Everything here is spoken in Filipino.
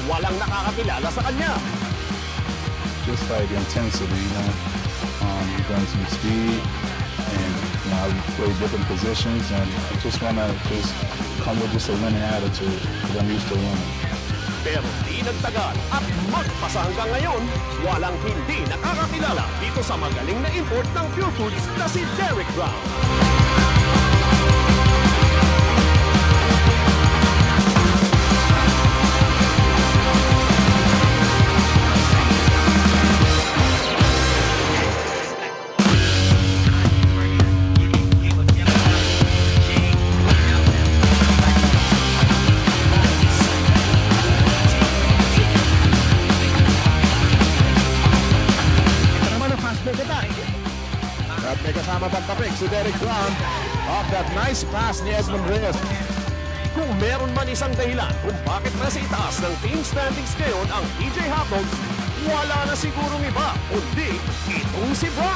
walang nakakakilala sa kanya. Just like intensity, we bring some speed, and I play different positions, and I just want to just come with just a winning attitude because I'm used to winning. Pero di nagtagal at magpasa hanggang ngayon, walang hindi nakakakilala dito sa magaling na import ng Pure Foods na si Derek Brown. At may kasama pang tapik si Derek Brown off that nice pass ni Edmund Reyes. Kung meron man isang dahilan kung bakit nasa itaas ng team standings ngayon ang TJ Hotdogs, wala na sigurong iba, kundi itong si Brown.